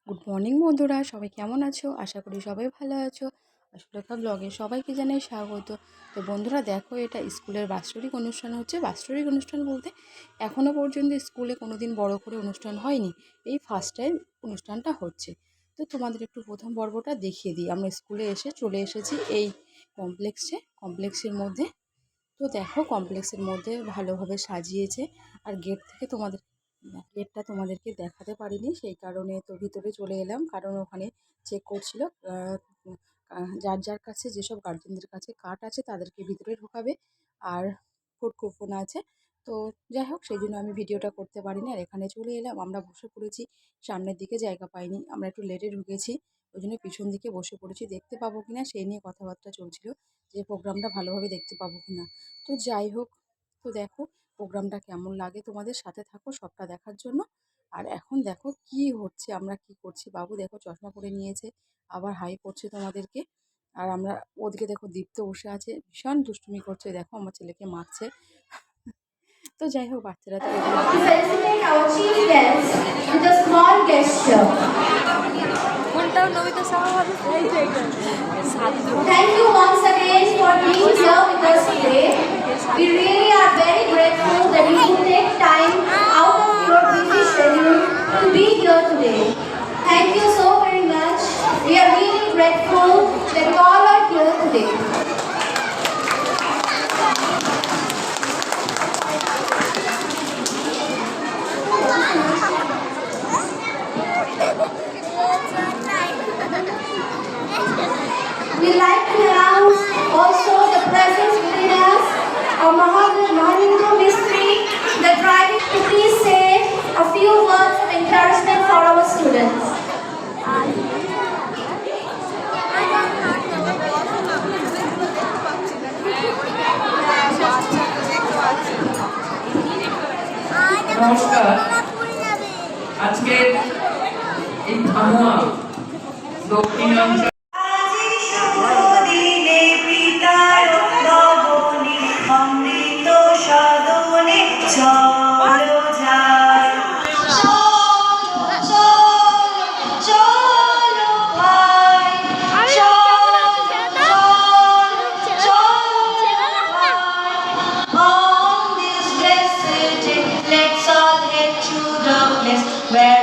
Good morning বন্ধুরা, সবাই কেমন আছো? আশা করি সবাই ভালো আছো। আসলতা ব্লগে সবাইকে জানাই স্বাগত। তো বন্ধুরা দেখো, এটা স্কুলের বাৎসরিক অনুষ্ঠান হচ্ছে। বাৎসরিক অনুষ্ঠান বলতে এখনও পর্যন্ত স্কুলে কোনো দিন বড়ো করে অনুষ্ঠান হয়নি, এই ফার্স্ট টাইম অনুষ্ঠানটা হচ্ছে। তো তোমাদের একটু প্রথম পর্বটা দেখিয়ে দিই। আমরা স্কুলে চলে এসেছি এই কমপ্লেক্সের মধ্যে। তো দেখো, কমপ্লেক্সের মধ্যে ভালোভাবে সাজিয়েছে। আর গেটটা তোমাদেরকে দেখাতে পারিনি, সেই কারণে তো ভিতরে চলে এলাম, কারণ ওখানে চেক করছিল যার যার কাছে, যেসব গার্জেনদের কাছে কার্ড আছে তাদেরকে ভিতরে ঢোকাবে, আর ফুড কুপন আছে। তো যাই হোক, সেই জন্য আমি ভিডিওটা করতে পারিনি। আর এখানে চলে এলাম, আমরা বসে পড়েছি। সামনের দিকে জায়গা পাইনি, আমরা একটু লেটে ঢুকেছি, ওই জন্য পিছন দিকে বসে পড়েছি। দেখতে পাবো কিনা সেই নিয়ে কথাবার্তা চলছিল, যে প্রোগ্রামটা ভালোভাবে দেখতে পাবো কিনা। তো যাই হোক, তো দেখো প্রোগ্রামটা কেমন লাগে, তোমাদের সাথে থাকো সবটা দেখার জন্য। আর এখন দেখো কি হচ্ছে, আমরা কি করছি। বাবু দেখো চশমা পরে নিয়েছে, আবার হাই করছে তোমাদেরকে। আর আমরা ওদিকে দেখো, দীপ্ত বসে আছে, ভীষণ দুষ্টুমি করছে, দেখো আমার ছেলেকে মারছে। তো যাই হোক, বাচ্চারা তো felicitate our chief guest with a small gesture. Thank you once again for being here with us today. We really are very grateful that you could take time out of your busy schedule to be here today. Thank you so very much. We are really grateful that you all are here today. We like to announce also the presence within us of Mahendra Mistry, the driving, to please say a few words of encouragement for our students. নমস্কার। আজকের এই Dhamua দক্ষিণাঞ্চল Where